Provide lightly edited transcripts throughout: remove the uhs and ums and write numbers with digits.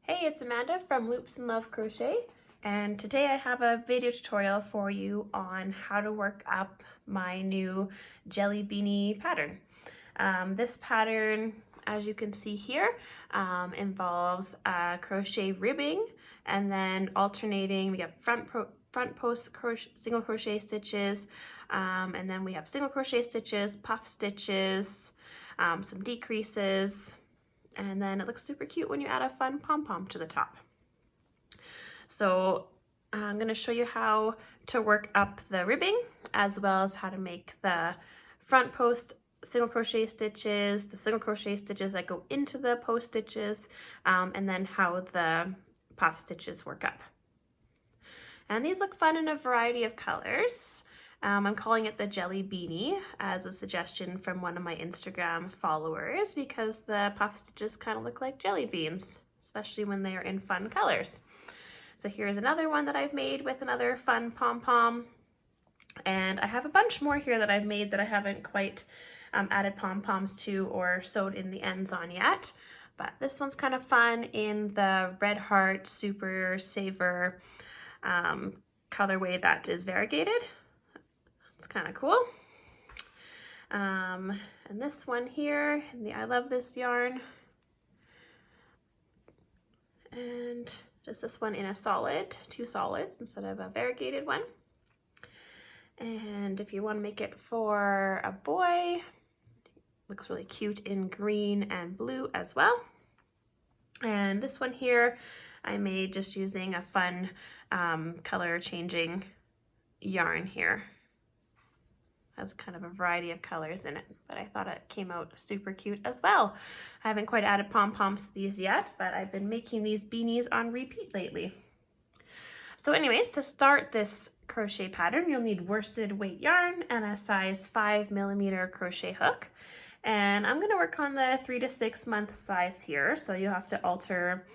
Hey, it's Amanda from Loops and Love Crochet, and today I have a video tutorial for you on how to work up my new Jelly Beanie pattern. This pattern, as you can see here, involves crochet ribbing and then alternating. We have front post single crochet stitches, and then we have single crochet stitches, puff stitches, some decreases, and then it looks super cute when you add a fun pom-pom to the top. So I'm going to show you how to work up the ribbing, as well as how to make the front post single crochet stitches, the single crochet stitches that go into the post stitches, and then how the puff stitches work up. And these look fun in a variety of colors. I'm calling it the Jelly Beanie as a suggestion from one of my Instagram followers because the puff stitches kind of look like jelly beans, especially when they are in fun colors. So here's another one that I've made with another fun pom-pom. And I have a bunch more here that I've made that I haven't quite added pom-poms to or sewed in the ends on yet. But this one's kind of fun in the Red Heart Super Saver colorway that is variegated. It's kind of cool. And this one here, I love this yarn. And just this one in a solid, 2 solids instead of a variegated one. And if you want to make it for a boy, looks really cute in green and blue as well. And this one here, I made just using a fun color changing yarn here. Has kind of a variety of colors in it, but I thought it came out super cute as well. I haven't quite added pom-poms to these yet, but I've been making these beanies on repeat lately. So anyways, to start this crochet pattern, you'll need worsted weight yarn and a size 5mm crochet hook. And I'm going to work on the 3 to 6 month size here, so you have to alter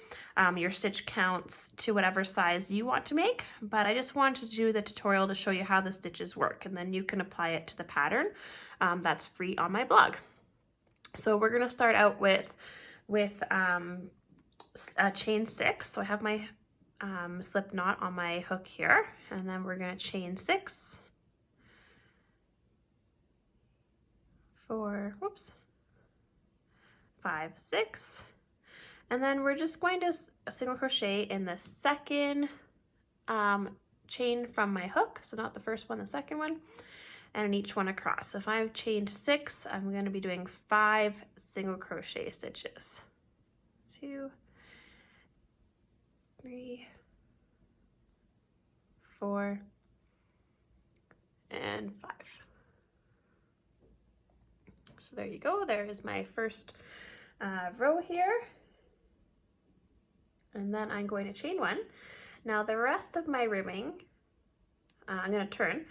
your stitch counts to whatever size you want to make, but I just wanted to do the tutorial to show you how the stitches work, and then you can apply it to the pattern that's free on my blog. So we're going to start out with chain 6. So I have my slip knot on my hook here, and then we're going to chain 6. 4, 5, 6, and then we're just going to single crochet in the second chain from my hook, so not the first one, the second one, and in each one across. So if I've chained 6, I'm going to be doing 5 single crochet stitches. 2, 3, 4, and 5. So there you go, there is my first row here. And then I'm going to chain 1. Now the rest of my ribbing, I'm going to turn.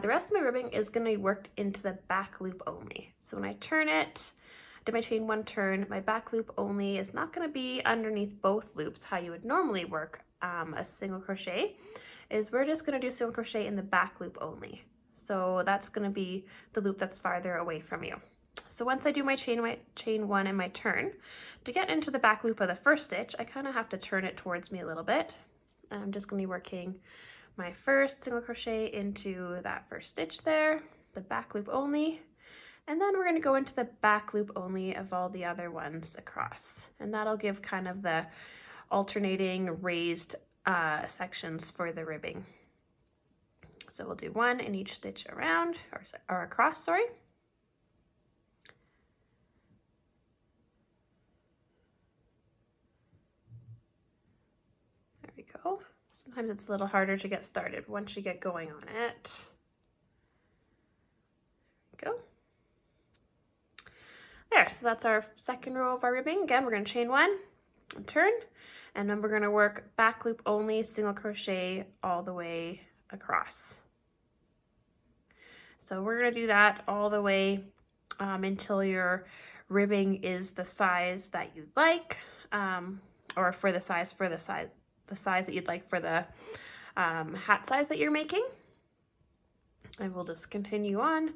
The rest of my ribbing is going to be worked into the back loop only. So when I turn it, did my chain 1 turn, my back loop only is not going to be underneath both loops. How you would normally work a single crochet is we're just going to do single crochet in the back loop only. So that's going to be the loop that's farther away from you. So once I do my chain 1 and my turn, to get into the back loop of the first stitch, I kind of have to turn it towards me a little bit. And I'm just going to be working my first single crochet into that first stitch there, the back loop only, and then we're going to go into the back loop only of all the other ones across. And that'll give kind of the alternating raised sections for the ribbing. So we'll do 1 in each stitch around, or across, sorry. Go. Sometimes it's a little harder to get started once you get going on it. There we go. There, so that's our second row of our ribbing. Again, we're going to chain 1 and turn, and then we're going to work back loop only, single crochet all the way across. So we're going to do that all the way until your ribbing is the size that you'd like, or for the size that you'd like for the hat size that you're making. And we'll just continue on.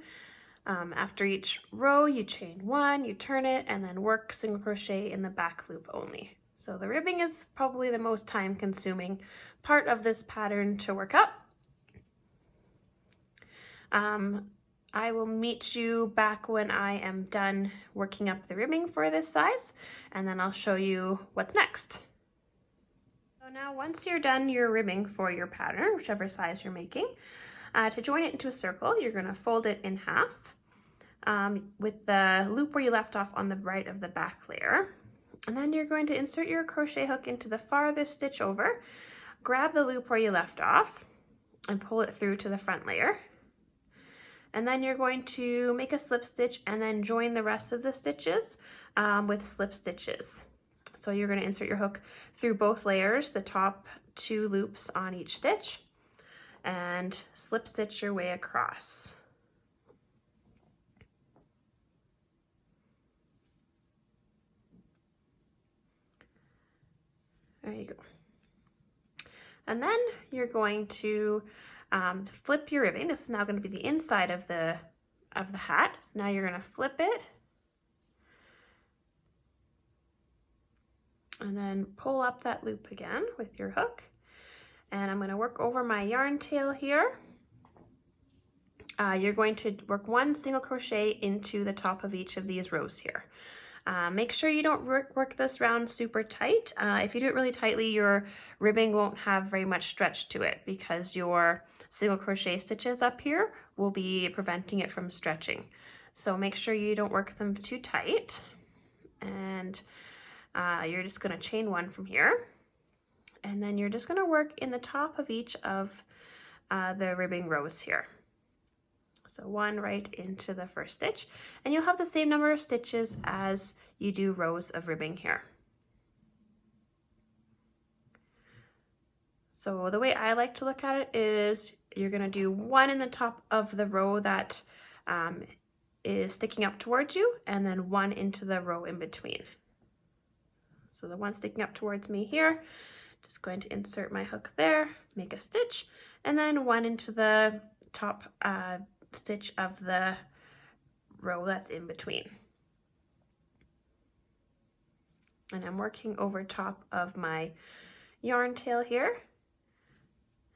After each row, you chain 1, you turn it, and then work single crochet in the back loop only. So the ribbing is probably the most time consuming part of this pattern to work up. I will meet you back when I am done working up the ribbing for this size, and then I'll show you what's next. So now once you're done your ribbing for your pattern, whichever size you're making, to join it into a circle, you're going to fold it in half with the loop where you left off on the right of the back layer. And then you're going to insert your crochet hook into the farthest stitch over, grab the loop where you left off, and pull it through to the front layer. And then you're going to make a slip stitch and then join the rest of the stitches with slip stitches. So you're going to insert your hook through both layers, the top 2 loops on each stitch, and slip stitch your way across. There you go. And then you're going to flip your ribbing. This is now going to be the inside of the hat. So now you're going to flip it and then pull up that loop again with your hook. And I'm going to work over my yarn tail here. You're going to work 1 single crochet into the top of each of these rows here. Make sure you don't work this round super tight. If you do it really tightly, your ribbing won't have very much stretch to it because your single crochet stitches up here will be preventing it from stretching. So make sure you don't work them too tight. And you're just going to chain 1 from here. And then you're just going to work in the top of each of the ribbing rows here. So 1 right into the first stitch, and you'll have the same number of stitches as you do rows of ribbing here. So the way I like to look at it is you're going to do 1 in the top of the row that is sticking up towards you, and then 1 into the row in between. So the one sticking up towards me here, just going to insert my hook there, make a stitch, and then 1 into the top stitch of the row that's in between. And I'm working over top of my yarn tail here.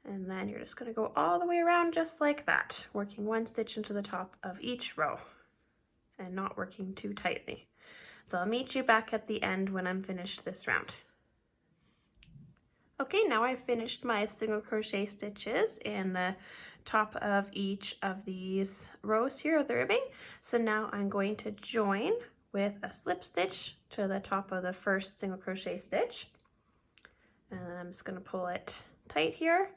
And then you're just going to go all the way around just like that, working 1 stitch into the top of each row and not working too tightly. So I'll meet you back at the end when I'm finished this round. Okay, now I've finished my single crochet stitches in the top of each of these rows here of the ribbing. So now I'm going to join with a slip stitch to the top of the first single crochet stitch. And then I'm just going to pull it tight here.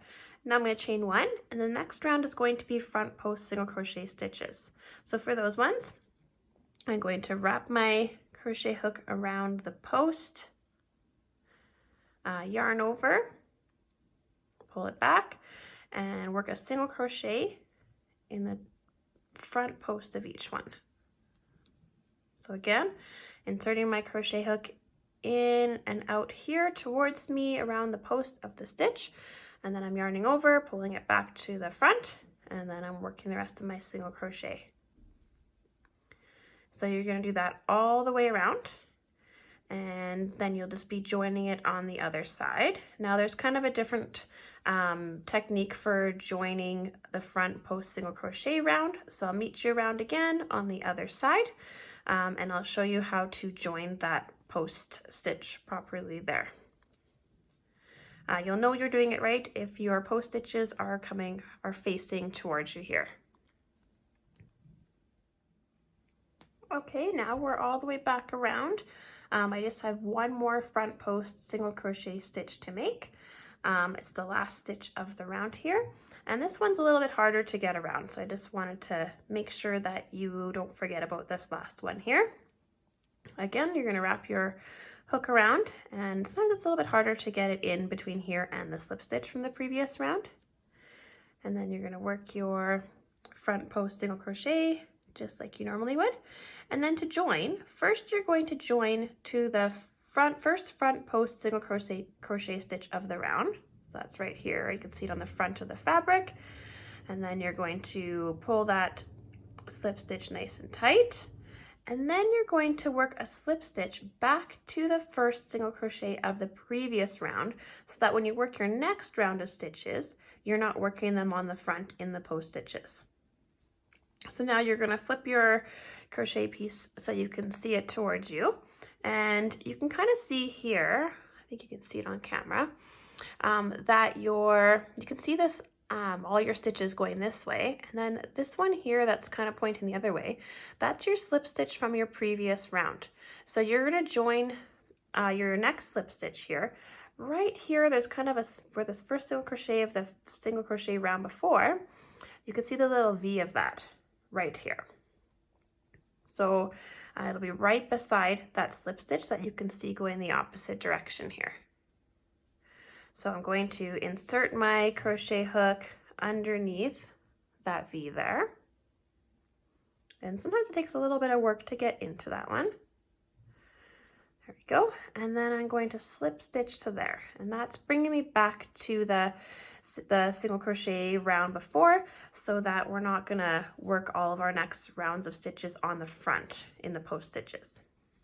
Now I'm going to chain 1, and the next round is going to be front post single crochet stitches. So for those ones, I'm going to wrap my crochet hook around the post, yarn over, pull it back, and work a single crochet in the front post of each one. So again, inserting my crochet hook in and out here towards me around the post of the stitch, and then I'm yarning over, pulling it back to the front, and then I'm working the rest of my single crochet. So you're going to do that all the way around, and then you'll just be joining it on the other side. Now there's kind of a different technique for joining the front post single crochet round, so I'll meet you around again on the other side, and I'll show you how to join that post stitch properly there. You'll know you're doing it right if your post stitches are facing towards you here. Okay, now we're all the way back around. I just have 1 more front post single crochet stitch to make. It's the last stitch of the round here, and this one's a little bit harder to get around, so I just wanted to make sure that you don't forget about this last one here. Again, you're going to wrap your hook around, and sometimes it's a little bit harder to get it in between here and the slip stitch from the previous round. And then you're going to work your front post single crochet just like you normally would. And then to join, first you're going to join to the first front post single crochet stitch of the round. So that's right here. You can see it on the front of the fabric. And then you're going to pull that slip stitch nice and tight. And then you're going to work a slip stitch back to the first single crochet of the previous round, so that when you work your next round of stitches, you're not working them on the front in the post stitches. So now you're going to flip your crochet piece so you can see it towards you, and you can kind of see here, I think you can see it on camera, that you can see this, all your stitches going this way, and then this one here that's kind of pointing the other way, that's your slip stitch from your previous round. So you're going to join your next slip stitch here. Right here, there's kind of where this first single crochet of the single crochet round before, you can see the little V of that right here. So it'll be right beside that slip stitch that you can see going the opposite direction here. So I'm going to insert my crochet hook underneath that V there. And sometimes it takes a little bit of work to get into that one. There we go. And then I'm going to slip stitch to there. And that's bringing me back to the single crochet round before, so that we're not gonna work all of our next rounds of stitches on the front in the post stitches.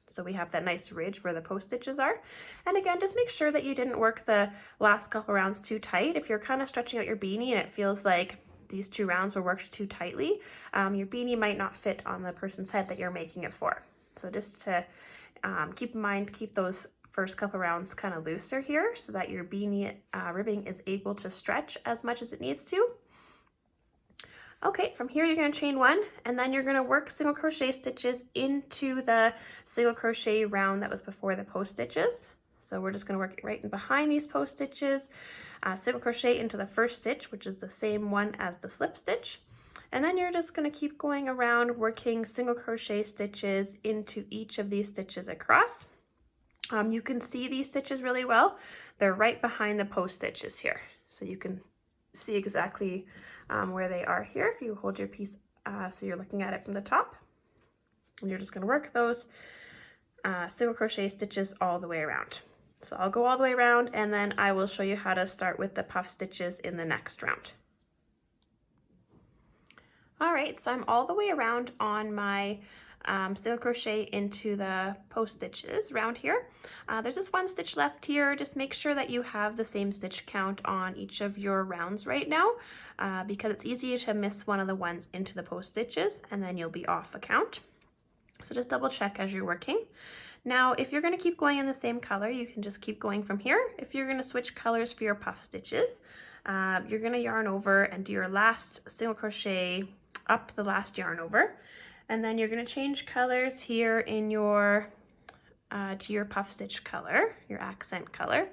So we have that nice ridge where the post stitches are. And again, just make sure that you didn't work the last couple rounds too tight. If you're kind of stretching out your beanie and it feels like these 2 rounds were worked too tightly, your beanie might not fit on the person's head that you're making it for. So just to keep in mind, keep those first couple rounds kind of looser here so that your beanie ribbing is able to stretch as much as it needs to. Okay, from here you're going to chain 1, and then you're going to work single crochet stitches into the single crochet round that was before the post stitches. So we're just going to work right in behind these post stitches, single crochet into the first stitch, which is the same one as the slip stitch. And then you're just going to keep going around working single crochet stitches into each of these stitches across. You can see these stitches really well. They're right behind the post stitches here. So you can see exactly where they are here if you hold your piece so you're looking at it from the top. And you're just going to work those single crochet stitches all the way around. So I'll go all the way around, and then I will show you how to start with the puff stitches in the next round. All right, so I'm all the way around on my single crochet into the post stitches round here. There's just 1 stitch left here. Just make sure that you have the same stitch count on each of your rounds right now, because it's easy to miss one of the ones into the post stitches and then you'll be off a count. So just double check as you're working. Now, if you're going to keep going in the same color, you can just keep going from here. If you're going to switch colors for your puff stitches, you're going to yarn over and do your last single crochet up the last yarn over. And then you're going to change colors here in your to your puff stitch color, your accent color.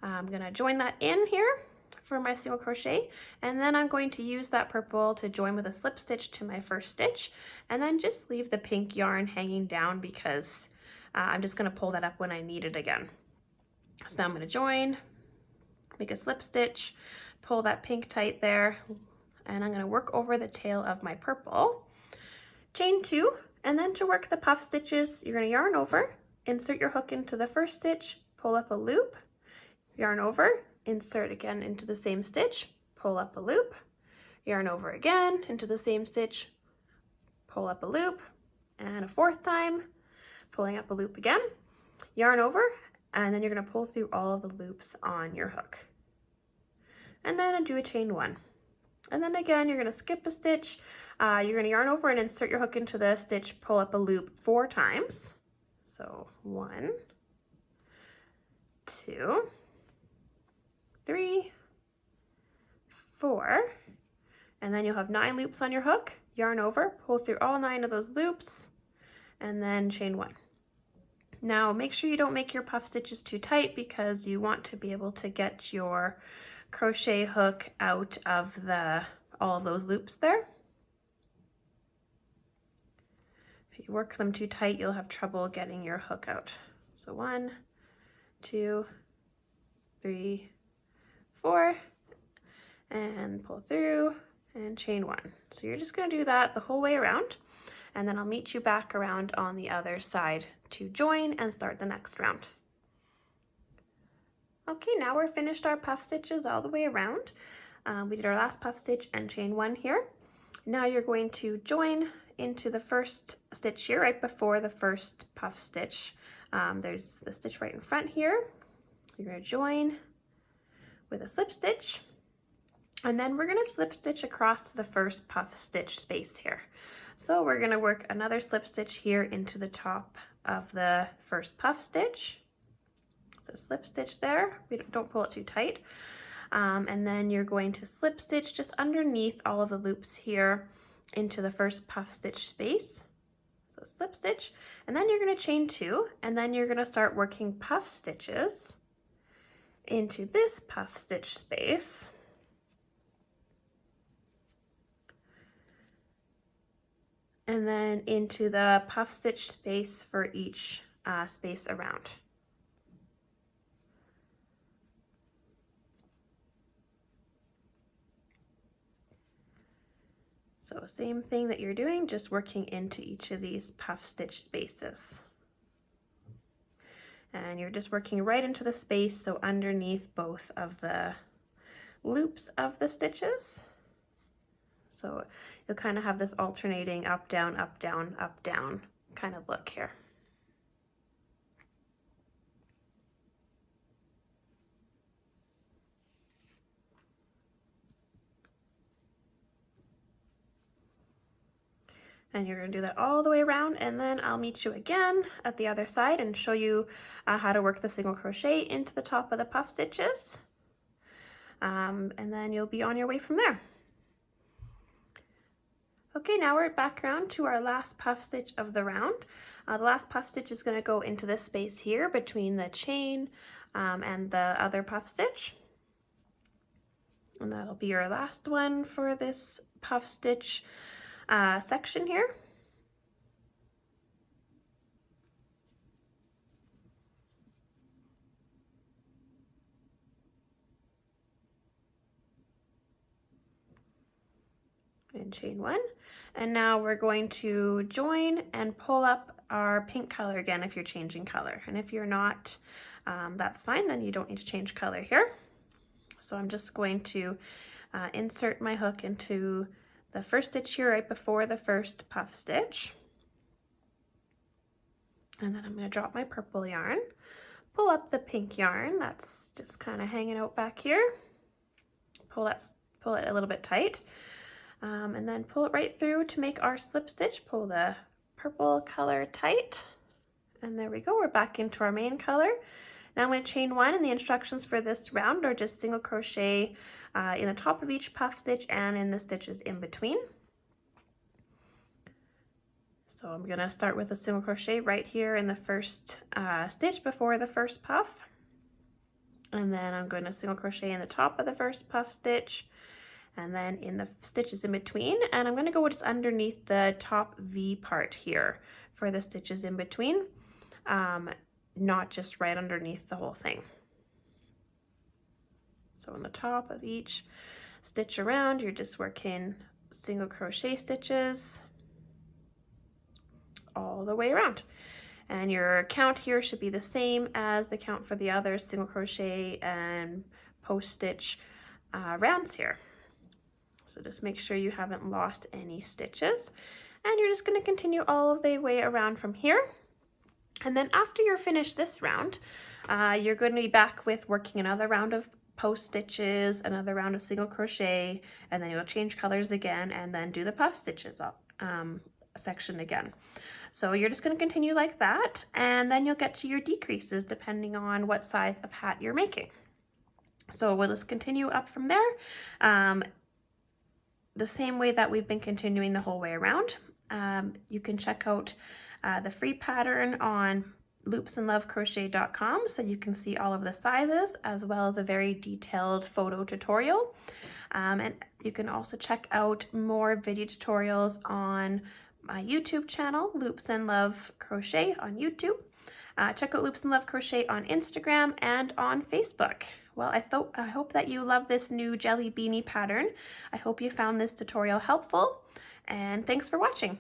I'm going to join that in here for my single crochet, and then I'm going to use that purple to join with a slip stitch to my first stitch, and then just leave the pink yarn hanging down because I'm just going to pull that up when I need it again. So now I'm going to join, make a slip stitch, pull that pink tight there, and I'm going to work over the tail of my purple. Chain 2, and then to work the puff stitches, you're going to yarn over, insert your hook into the first stitch, pull up a loop, yarn over, insert again into the same stitch, pull up a loop, yarn over again into the same stitch, pull up a loop, and a 4th time, pulling up a loop again, yarn over, and then you're going to pull through all of the loops on your hook. And then do a chain 1. And then again, you're going to skip a stitch, you're going to yarn over and insert your hook into the stitch, pull up a loop 4 times. So 1, 2, 3, 4, and then you'll have 9 loops on your hook, yarn over, pull through all 9 of those loops, and then chain 1. Now make sure you don't make your puff stitches too tight because you want to be able to get your crochet hook out of all of those loops there. If you work them too tight, you'll have trouble getting your hook out. So 1, 2, 3, 4, and pull through and chain 1. So you're just going to do that the whole way around, and then I'll meet you back around on the other side to join and start the next round. Okay, now we're finished our puff stitches all the way around. We did our last puff stitch and chain 1 here. Now you're going to join into the first stitch here, right before the first puff stitch. There's the stitch right in front here. You're going to join with a slip stitch, and then we're going to slip stitch across to the first puff stitch space here. So we're going to work another slip stitch here into the top of the first puff stitch. So slip stitch there, don't pull it too tight. And then you're going to slip stitch just underneath all of the loops here into the first puff stitch space. So slip stitch, and then you're going to chain 2, and then you're going to start working puff stitches into this puff stitch space. And then into the puff stitch space for each space around. So same thing that you're doing, just working into each of these puff stitch spaces. And you're just working right into the space, so underneath both of the loops of the stitches. So you'll kind of have this alternating up, down, up, down, up, down kind of look here. And you're going to do that all the way around, and then I'll meet you again at the other side and show you how to work the single crochet into the top of the puff stitches. And then you'll be on your way from there. Okay, now we're back around to our last puff stitch of the round. The last puff stitch is going to go into this space here between the chain and the other puff stitch. And that'll be your last one for this puff stitch section here. And chain 1, and now we're going to join and pull up our pink color again if you're changing color, and if you're not, that's fine, then you don't need to change color here. So I'm just going to insert my hook into the first stitch here right before the first puff stitch, and then I'm going to drop my purple yarn, pull up the pink yarn that's just kind of hanging out back here, pull it a little bit tight. And then pull it right through to make our slip stitch. Pull the purple color tight, and there we go, we're back into our main color. Now I'm going to chain 1, and the instructions for this round are just single crochet in the top of each puff stitch and in the stitches in between. So I'm going to start with a single crochet right here in the first stitch before the first puff, and then I'm going to single crochet in the top of the first puff stitch, and then in the stitches in between, and I'm going to go just underneath the top V part here for the stitches in between, not just right underneath the whole thing. So on the top of each stitch around, you're just working single crochet stitches all the way around. And your count here should be the same as the count for the other single crochet and post stitch rounds here. So just make sure you haven't lost any stitches, and you're just going to continue all of the way around from here. And then after you're finished this round, you're going to be back with working another round of post stitches, another round of single crochet, and then you'll change colors again and then do the puff stitches section again. So you're just going to continue like that, and then you'll get to your decreases depending on what size of hat you're making. So we'll just continue up from there. The same way that we've been continuing the whole way around. You can check out the free pattern on loopsandlovecrochet.com so you can see all of the sizes as well as a very detailed photo tutorial. And you can also check out more video tutorials on my YouTube channel, Loops and Love Crochet on YouTube. Check out Loops and Love Crochet on Instagram and on Facebook. Well, I hope that you love this new jelly beanie pattern. I hope you found this tutorial helpful, and thanks for watching.